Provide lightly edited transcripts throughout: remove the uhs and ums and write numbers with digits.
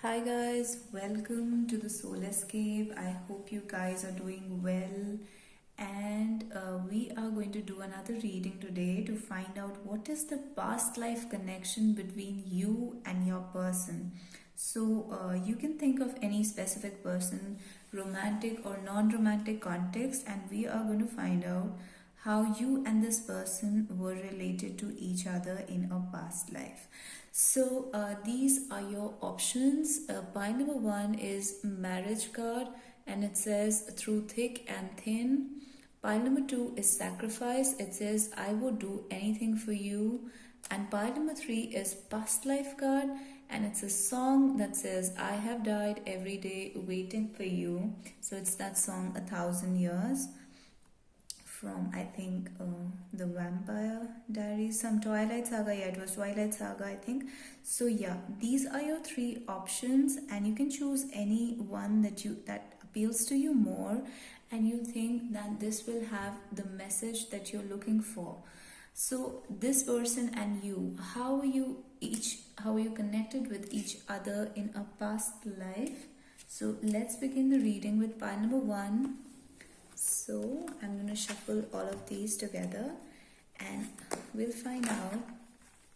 Hi guys, welcome to the Soul Escape. I hope you guys are doing well, and we are going to do another reading today to find out what is the past life connection between you and your person. You can think of any specific person, romantic or non-romantic context, and we are going to find out how you and this person were related to each other in a past life. These are your options. Pile number one is marriage card, and it says through thick and thin. Pile number two is sacrifice. It says I would do anything for you. And pile number three is past life card, and it's a song that says I have died every day waiting for you. So it's that song 1,000 years from I think the Vampire Diaries, some Twilight Saga. Yeah, it was Twilight Saga, I think. So yeah, these are your three options, and you can choose any one that appeals to you more, and you think that this will have the message that you're looking for. So this person and you, how are you connected with each other in a past life? So let's begin the reading with pile number one. So I'm going to shuffle all of these together and we'll find out.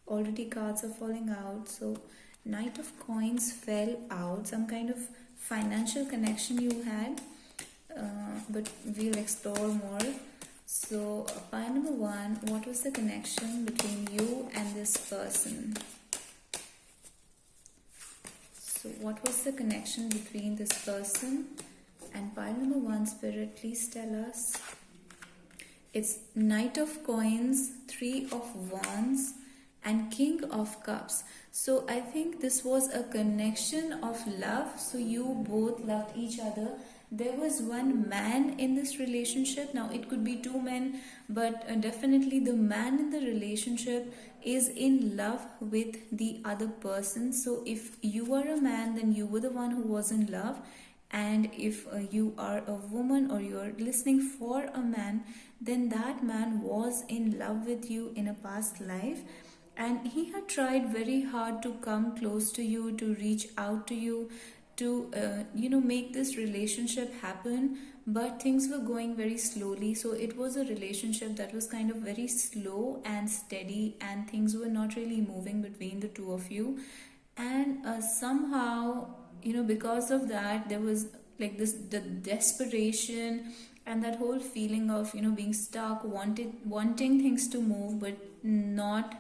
Already cards are falling out. So Knight of Coins fell out. Some kind of financial connection you had. But we'll explore more. So pile number one, what was the connection between you and this person? So what was the connection between this person? And pile number one, Spirit, please tell us. It's Knight of Coins, Three of Wands, and King of Cups. So I think this was a connection of love. So you both loved each other. There was one man in this relationship. Now it could be two men, but definitely the man in the relationship is in love with the other person. So if you are a man, then you were the one who was in love. And if you are a woman or you're listening for a man, then that man was in love with you in a past life, and he had tried very hard to come close to you, to reach out to you, to make this relationship happen, but things were going very slowly. So it was a relationship that was kind of very slow and steady, and things were not really moving between the two of you. And somehow, because of that, there was like the desperation and that whole feeling of being stuck, wanting things to move but not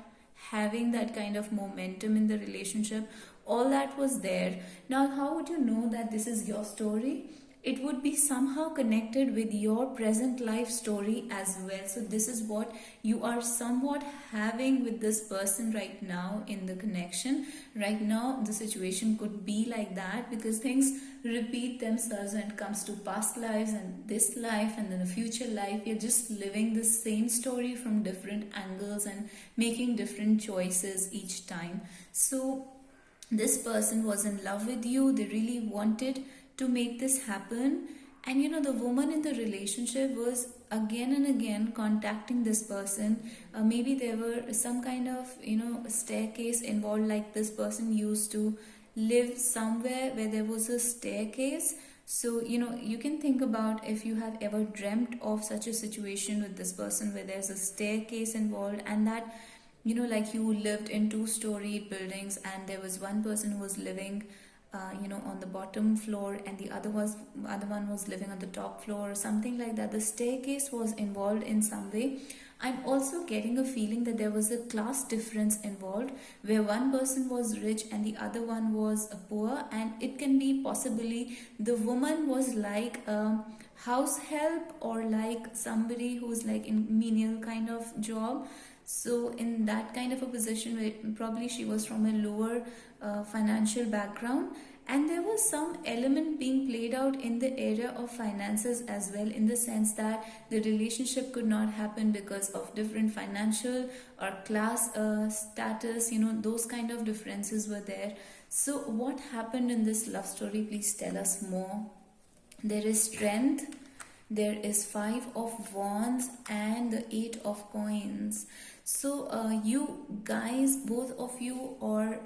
having that kind of momentum in the relationship. All that was there. Now how would you know that this is your story? It would be somehow connected with your present life story as well. So this is what you are somewhat having with this person right now in the connection. Right now the situation could be like that because things repeat themselves when it comes to past lives and this life and then the future life. You're just living the same story from different angles and making different choices each time. So this person was in love with you. They really wanted to make this happen, and the woman in the relationship was again and again contacting this person. Maybe there were some kind of staircase involved, like this person used to live somewhere where there was a staircase. So you can think about if you have ever dreamt of such a situation with this person where there's a staircase involved, and that like you lived in two-storied buildings, and there was one person who was living on the bottom floor, and the other one was living on the top floor, or something like that. The staircase was involved in some way. I'm also getting a feeling that there was a class difference involved, where one person was rich and the other one was poor, and it can be possibly the woman was like a house help, or like somebody who's like in menial kind of job. So in that kind of a position where probably she was from a lower financial background, and there was some element being played out in the area of finances as well, in the sense that the relationship could not happen because of different financial or class status. Those kind of differences were there. So what happened in this love story? Please tell us more. There is strength, there is Five of Wands, and the Eight of Coins. So you guys, both of you, are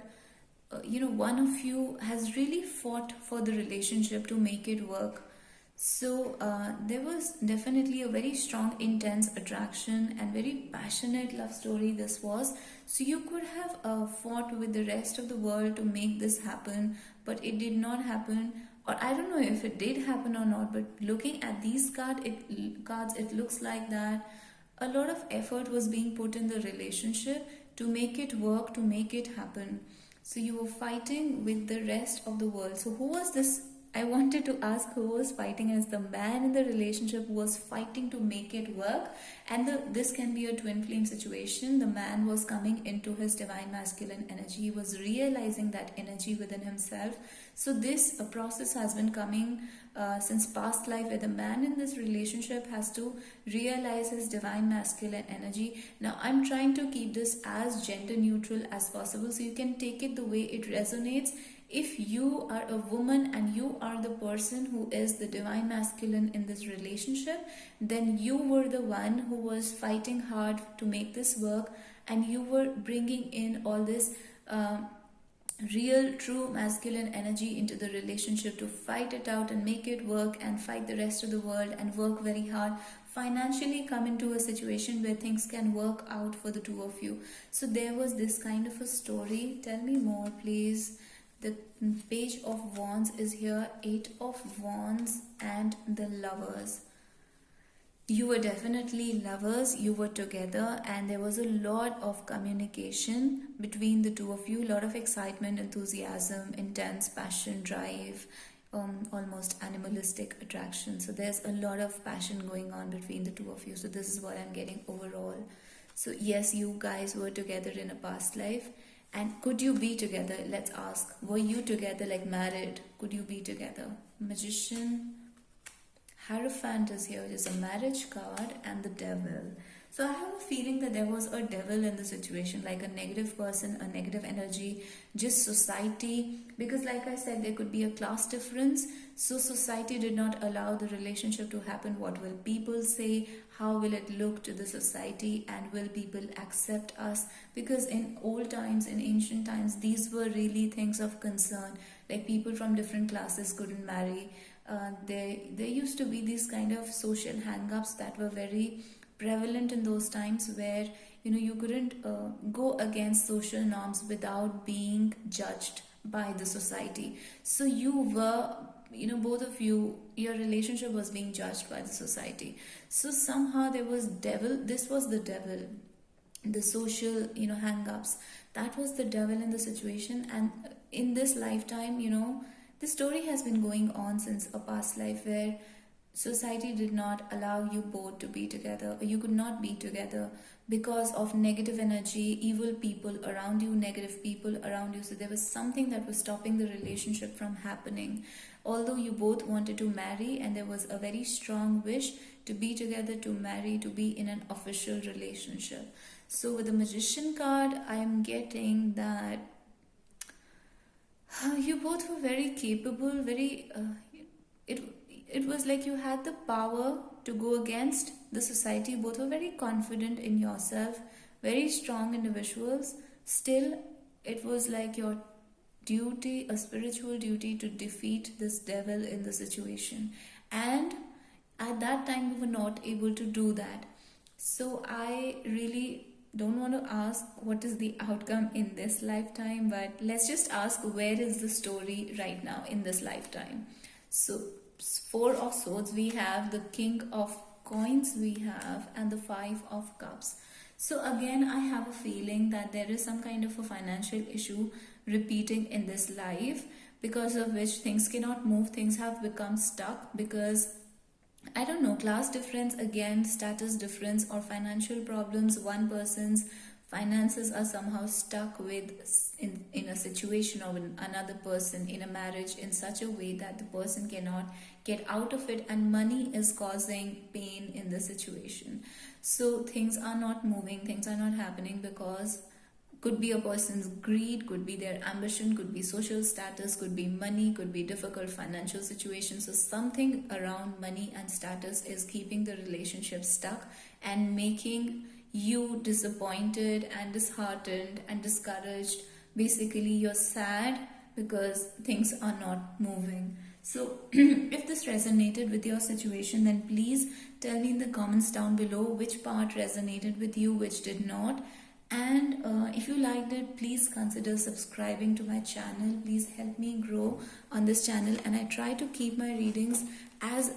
one of you has really fought for the relationship to make it work. So there was definitely a very strong, intense attraction and very passionate love story. This was, so you could have fought with the rest of the world to make this happen, but it did not happen. Or I don't know if it did happen or not. But looking at these cards, it looks like that a lot of effort was being put in the relationship to make it work, to make it happen. So you were fighting with the rest of the world. So who was this? I wanted to ask who was fighting as the man in the relationship who was fighting to make it work. And this can be a twin flame situation. The man was coming into his divine masculine energy. He was realizing that energy within himself. So this process has been coming since past life, where the man in this relationship has to realize his divine masculine energy. Now I'm trying to keep this as gender neutral as possible, so you can take it the way it resonates. If you are a woman and you are the person who is the divine masculine in this relationship, then you were the one who was fighting hard to make this work, and you were bringing in all this real true masculine energy into the relationship to fight it out and make it work, and fight the rest of the world and work very hard, financially come into a situation where things can work out for the two of you. So there was this kind of a story. Tell me more, please. The page of wands is here, 8 of wands, and the lovers. You were definitely lovers, you were together, and there was a lot of communication between the two of you, a lot of excitement, enthusiasm, intense passion, drive, almost animalistic attraction. So there's a lot of passion going on between the two of you. So this is what I'm getting overall. So yes, you guys were together in a past life. And could you be together? Let's ask. Were you together, like married? Could you be together? Magician. Hierophant is here. It is a marriage card, and the devil. So I have a feeling that there was a devil in the situation, like a negative person, a negative energy, just society. Because like I said, there could be a class difference. So society did not allow the relationship to happen. What will people say? How will it look to the society? And will people accept us? Because in old times, in ancient times, these were really things of concern. Like people from different classes couldn't marry. There used to be these kind of social hang-ups that were very prevalent in those times, where you couldn't go against social norms without being judged by the society. So you were, both of you, your relationship was being judged by the society. So somehow there was devil. This was the devil, the social hang-ups. That was the devil in the situation. And in this lifetime, the story has been going on since a past life, where society did not allow you both to be together, or you could not be together because of negative energy, evil people around you, negative people around you. So there was something that was stopping the relationship from happening. Although you both wanted to marry, and there was a very strong wish to be together, to marry, to be in an official relationship. So with the Magician card, I am getting that you both were very capable, very it was like you had the power to go against the society. Both were very confident in yourself, very strong individuals. Still, it was like your duty, a spiritual duty, to defeat this devil in the situation. And at that time, we were not able to do that. So I really don't want to ask what is the outcome in this lifetime, but let's just ask, where is the story right now in this lifetime? So 4 of swords, we have the king of coins, we have, and the 5 of cups. So again, I have a feeling that there is some kind of a financial issue repeating in this life, because of which things cannot move, things have become stuck, because I don't know, class difference again, status difference, or financial problems. One person's finances are somehow stuck with in a situation, or with another person in a marriage, in such a way that the person cannot get out of it, and money is causing pain in the situation. So things are not moving, things are not happening, because could be a person's greed, could be their ambition, could be social status, could be money, could be difficult financial situation. So something around money and status is keeping the relationship stuck and making you disappointed and disheartened and discouraged basically you're sad because things are not moving. So if this resonated with your situation, then please tell me in the comments down below which part resonated with you, which did not. And if you liked it, please consider subscribing to my channel. Please help me grow on this channel, and I try to keep my readings as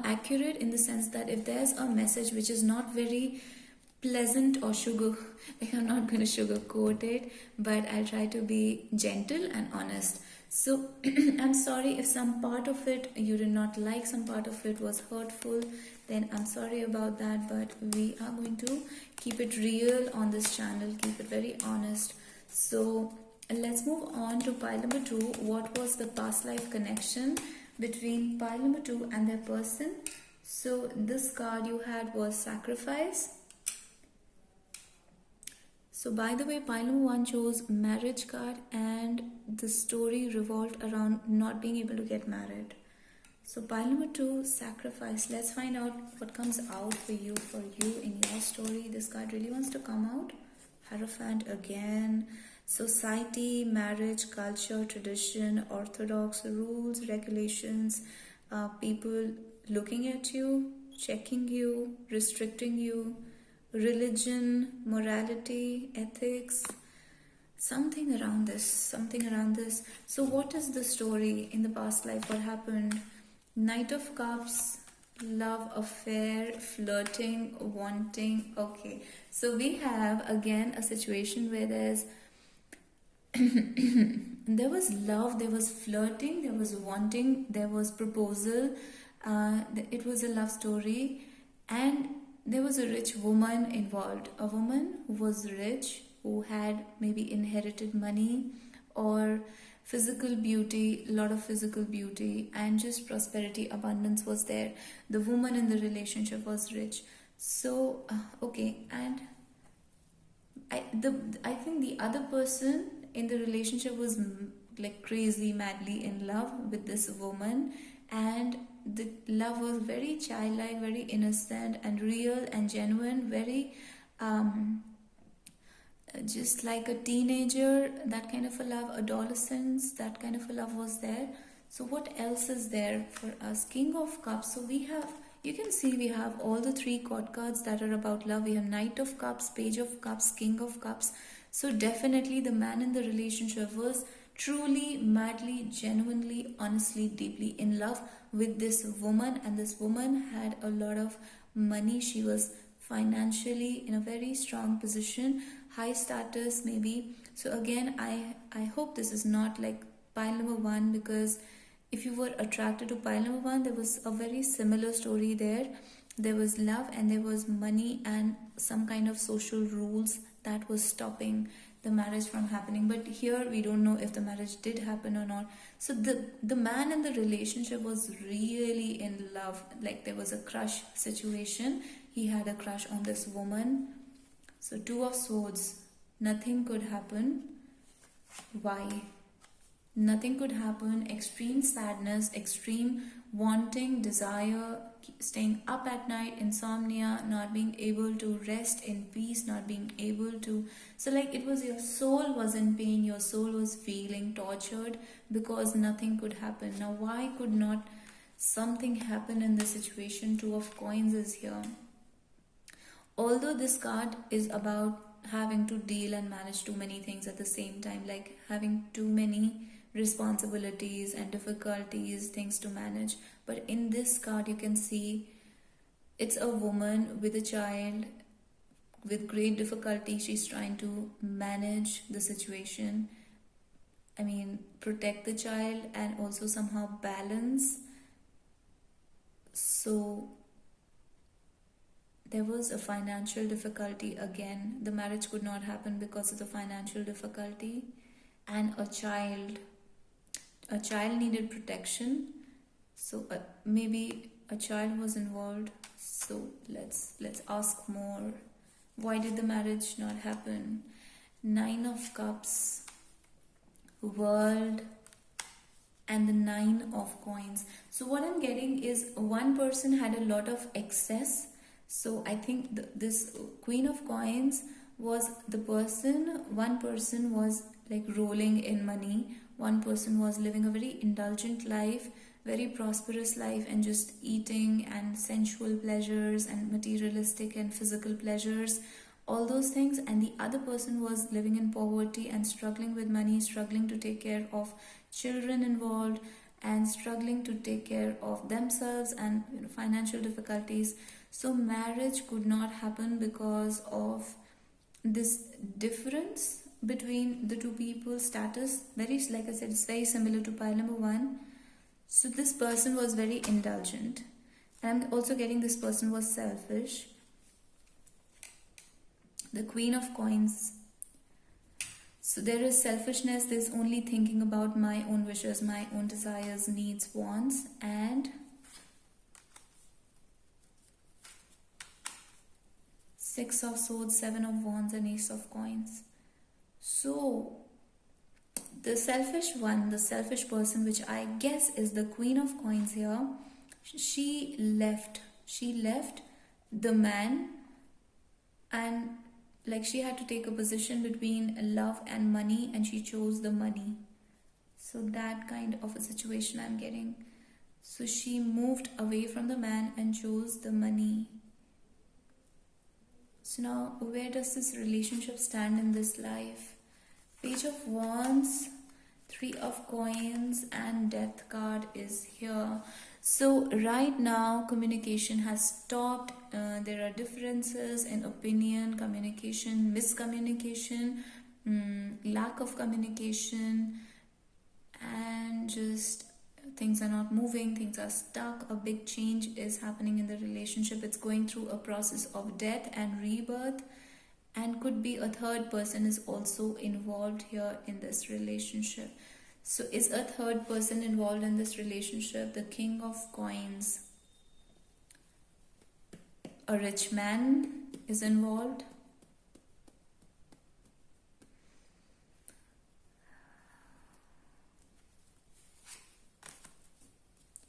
accurate, in the sense that if there's a message which is not very pleasant or like, I'm not going to sugarcoat it, but I'll try to be gentle and honest. So I'm sorry if some part of it you did not like, some part of it was hurtful, then I'm sorry about that, but we are going to keep it real on this channel, keep it very honest. So let's move on to pile number 2. What was the past life connection between pile number 2 and their person? So this card you had was sacrifice. So by the way, pile number 1 chose marriage card, and the story revolved around not being able to get married. So pile number 2, sacrifice. Let's find out what comes out for you in your story. This card really wants to come out. Hierophant again. Society, marriage, culture, tradition, orthodox rules, regulations, people looking at you, checking you, restricting you, religion, morality, ethics, something around this. So what is the story in the past life? What happened? Knight of Cups, love affair, flirting, wanting. Okay, so we have again a situation where there was love, there was flirting, there was wanting, there was proposal. It was a love story, and there was a rich woman involved. A woman who was rich, who had maybe inherited money or physical beauty, a lot of physical beauty, and just prosperity, abundance was there. The woman in the relationship was rich. So okay, and I think the other person in the relationship was like crazy, madly in love with this woman, and the love was very childlike, very innocent and real and genuine, very just like a teenager, that kind of a love, adolescence, that kind of a love was there. So what else is there for us? King of Cups. So we have, you can see we have all the 3 court cards that are about love. We have Knight of Cups, Page of Cups, King of Cups. So definitely the man in the relationship was truly, madly, genuinely, honestly, deeply in love with this woman, and this woman had a lot of money. She was financially in a very strong position, high status maybe. So again, I hope this is not like pile number 1, because if you were attracted to pile number 1, there was a very similar story there. There was love and there was money and some kind of social rules that was stopping the marriage from happening. But here we don't know if the marriage did happen or not. So the man in the relationship was really in love, like there was a crush situation. He had a crush on this woman. So 2 of Swords, nothing could happen. Why? Nothing could happen. Extreme sadness, extreme wanting, desire, staying up at night, insomnia, not being able to rest in peace, not being able to. So like it was, your soul was in pain, your soul was feeling tortured because nothing could happen. Now why could not something happen in this situation? 2 of Coins is here. Although this card is about having to deal and manage too many things at the same time, like having too many responsibilities and difficulties, things to manage. But in this card you can see it's a woman with a child with great difficulty. She's trying to manage the situation, I mean protect the child and also somehow balance. So there was a financial difficulty again. The marriage could not happen because of the financial difficulty, and a child needed protection. So maybe a child was involved. So let's ask more. Why did the marriage not happen? 9 of Cups, World, and the 9 of Coins. So what I'm getting is one person had a lot of excess. So I think this Queen of Coins was one person was like rolling in money, one person was living a very indulgent life, very prosperous life, and just eating and sensual pleasures and materialistic and physical pleasures, all those things, and the other person was living in poverty and struggling with money, struggling to take care of children involved, and struggling to take care of themselves, and financial difficulties. So marriage could not happen because of this difference between the two people's status. Very, like I said, it's very similar to pile number 1. So this person was very indulgent, and I'm also getting this person was selfish. The Queen of Coins. So there is selfishness, there's only thinking about my own wishes, my own desires, needs, wants, and Six of Swords, Seven of Wands, and Ace of Coins. So the selfish one, the selfish person, which I guess is the Queen of Coins here, she left the man, and like she had to take a position between love and money, and she chose the money. So that kind of a situation I'm getting. So she moved away from the man and chose the money. So now, where does this relationship stand in this life? Page of Wands, Three of Coins, and Death card is here. So right now, communication has stopped. There are differences in opinion, communication, miscommunication, lack of communication, and just things are not moving, things are stuck. A big change is happening in the relationship. It's going through a process of death and rebirth, and could be a third person is also involved here in this relationship. So is a third person involved in this relationship? The King of Coins. A rich man is involved.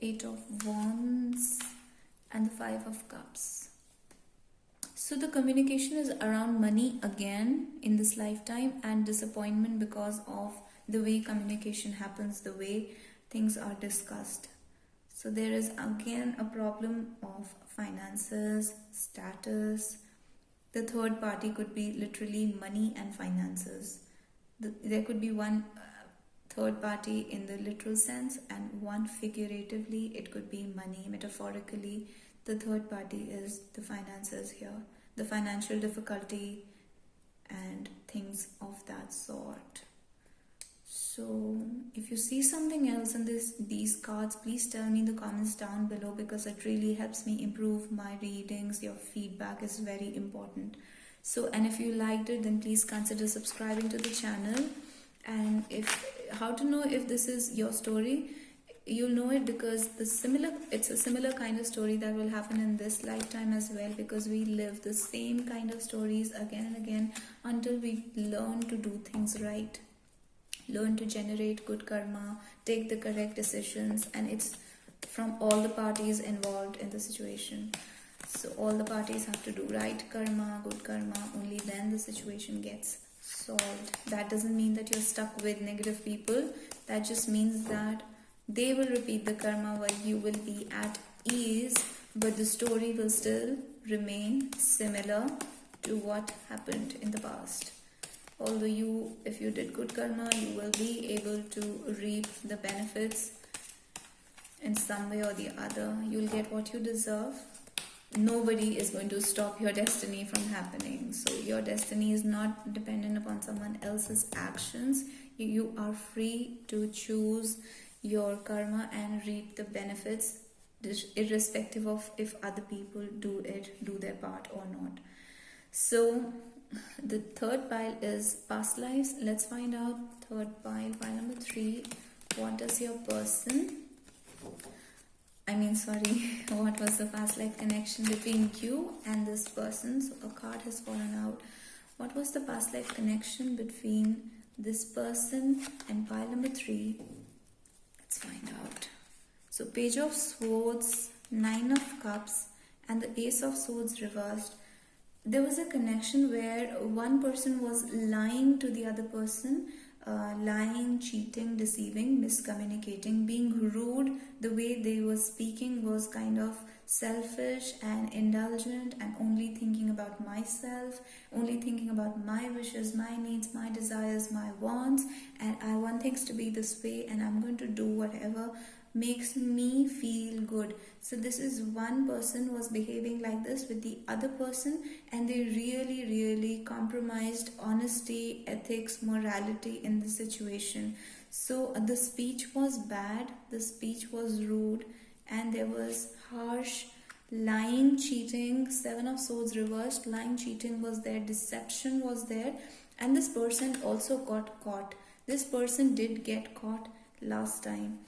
Eight of Wands and the Five of Cups. So the communication is around money again in this lifetime, and disappointment because of the way communication happens, the way things are discussed. So there is again a problem of finances, status. The third party could be literally money and finances. There could be one third party in the literal sense, and one figuratively. It could be money. Metaphorically, the third party is the finances here, the financial difficulty and things of that sort. So if you see something else in these cards, please tell me in the comments down below, because it really helps me improve my readings. Your feedback is very important. So, and if you liked it, then please consider subscribing to the channel. And how to know if this is your story? You'll know it because it's a similar kind of story that will happen in this lifetime as well, because we live the same kind of stories again and again until we learn to do things right, learn to generate good karma, take the correct decisions, and it's from all the parties involved in the situation. So all the parties have to do right karma, good karma, only then the situation gets solved. That doesn't mean that you're stuck with negative people. That just means that they will repeat the karma while you will be at ease, but the story will still remain similar to what happened in the past. Although if you did good karma, you will be able to reap the benefits in some way or the other. You'll get what you deserve. Nobody is going to stop your destiny from happening. So your destiny is not dependent upon someone else's actions. You are free to choose your karma and reap the benefits, irrespective of if other people do their part or not. So the third pile is past lives. Let's find out third pile number 3. What does your person, what was the past life connection between you and this person? So a card has fallen out. What was the past life connection between this person and pile number 3? Let's find out. So Page of Swords, Nine of Cups, and the Ace of Swords reversed. there was a connection where one person was lying to the other person, lying, cheating, deceiving, miscommunicating, being rude. The way they were speaking was kind of selfish and indulgent and only thinking about myself, only thinking about my wishes, my needs, my desires, my wants, and I want things to be this way and I'm going to do whatever makes me feel good. So this is one person was behaving like this with the other person, and they really compromised honesty, ethics, morality in the situation. So the speech was bad, the speech was rude, and there was harsh lying, cheating. Seven of Swords reversed, lying, cheating was there, deception was there, and this person also got caught. This person did get caught last time.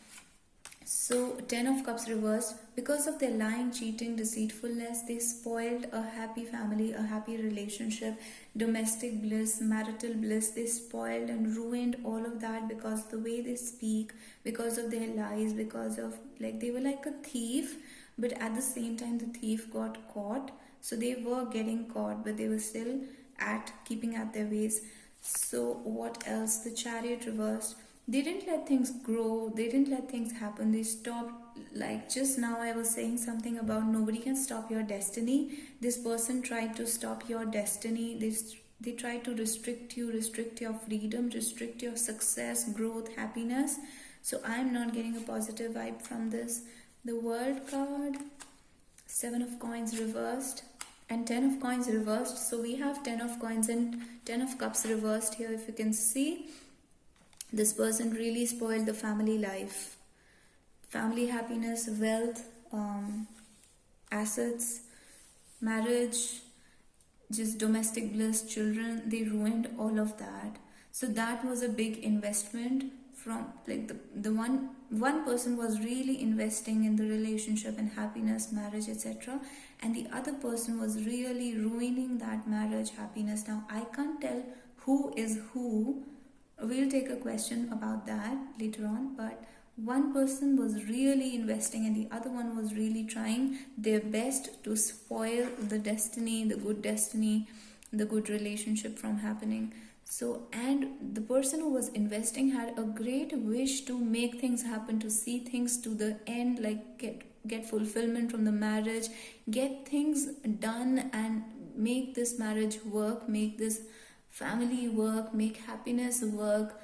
So, Ten of Cups reversed. Because of their lying, cheating, deceitfulness, they spoiled a happy family, a happy relationship, domestic bliss, marital bliss. They spoiled and ruined all of that because the way they speak, because of their lies, because of like they were like a thief, but at the same time, the thief got caught. So, they were getting caught, but they were still at keeping at their ways. So, what else? The Chariot reversed. They didn't let things grow, they didn't let things happen, they stopped. Like just now I was saying something about nobody can stop your destiny. This person tried to stop your destiny. They tried to restrict you, restrict your freedom, restrict your success, growth, happiness. So I'm not getting a positive vibe from this. The World card, Seven of Coins reversed and Ten of Coins reversed. So we have Ten of Coins and Ten of Cups reversed here, if you can see. This person really spoiled the family life, family happiness, wealth, assets, marriage, just domestic bliss, children. They ruined all of that. So that was a big investment from like the one person was really investing in the relationship and happiness, marriage, etc. And the other person was really ruining that marriage, happiness. Now I can't tell who is who. We'll take a question about that later on, but one person was really investing and the other one was really trying their best to spoil the destiny, the good relationship from happening. So, and the person who was investing had a great wish to make things happen, to see things to the end, like get fulfillment from the marriage, get things done and make this marriage work, make this family work, make happiness work,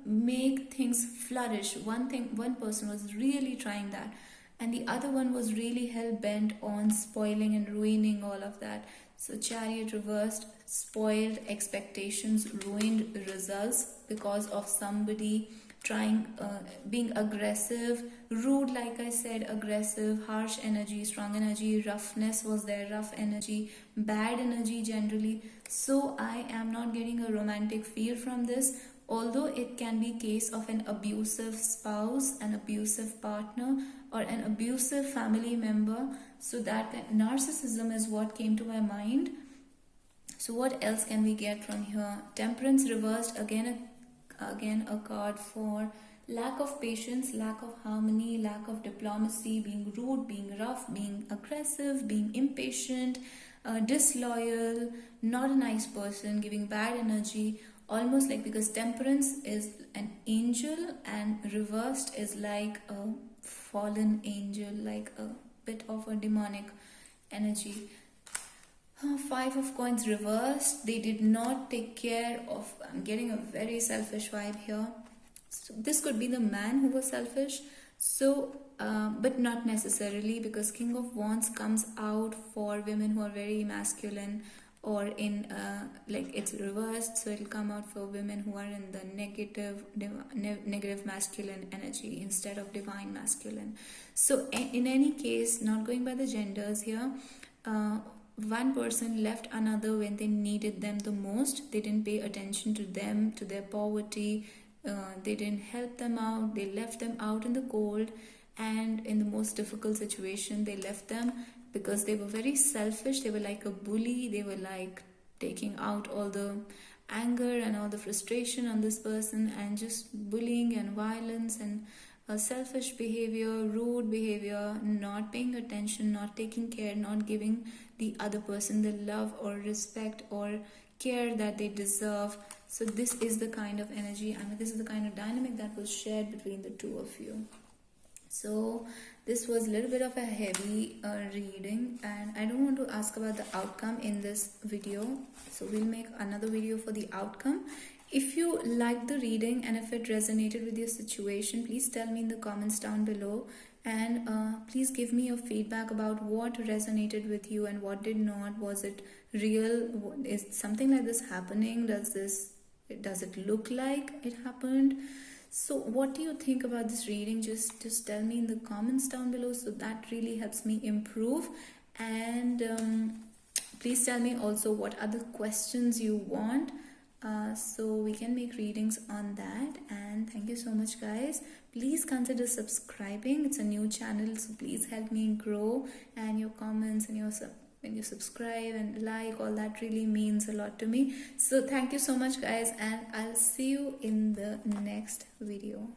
make things flourish. One person was really trying that, and the other one was really hell-bent on spoiling and ruining all of that. So Chariot reversed, spoiled expectations, ruined results because of somebody trying, being aggressive, rude, like I said, aggressive, harsh energy, strong energy, roughness was there, rough energy, bad energy generally. So I am not getting a romantic feel from this, although it can be case of an abusive spouse, an abusive partner, or an abusive family member. So that narcissism is what came to my mind. So what else can we get from here? Temperance reversed, again a card for lack of patience, lack of harmony, lack of diplomacy, being rude, being rough, being aggressive, being impatient, disloyal, not a nice person, giving bad energy, almost like, because temperance is an angel and reversed is like a fallen angel, like a bit of a demonic energy. Five of Coins reversed. They did not take care of. I'm getting a very selfish vibe here. So this could be the man who was selfish. So, but not necessarily, because King of Wands comes out for women who are very masculine, or in like it's reversed. So it'll come out for women who are in the negative masculine energy instead of divine masculine. So in any case, not going by the genders here. One person left another when they needed them the most. They didn't pay attention to them, to their poverty. They didn't help them out. They left them out in the cold, and in the most difficult situation they left them because they were very selfish. They were like a bully. They were like taking out all the anger and all the frustration on this person, and just bullying and violence and selfish behavior, rude behavior, not paying attention, not taking care, not giving the other person the love or respect or care that they deserve. So this is the kind of energy, I mean, this is the kind of dynamic that was shared between the two of you. So this was a little bit of a heavy reading, and I don't want to ask about the outcome in this video, so we'll make another video for the outcome. If you liked the reading and if it resonated with your situation, please tell me in the comments down below, and please give me your feedback about what resonated with you and what did not. Was it real? Is something like this happening? Does it look like it happened? So what do you think about this reading? Just tell me in the comments down below, so that really helps me improve. And please tell me also what other questions you want, so we can make readings on that. And thank you so much, guys. Please consider subscribing. It's a new channel, so please help me grow, and your comments and when you subscribe and like, all that really means a lot to me. So thank you so much, guys, and I'll see you in the next video.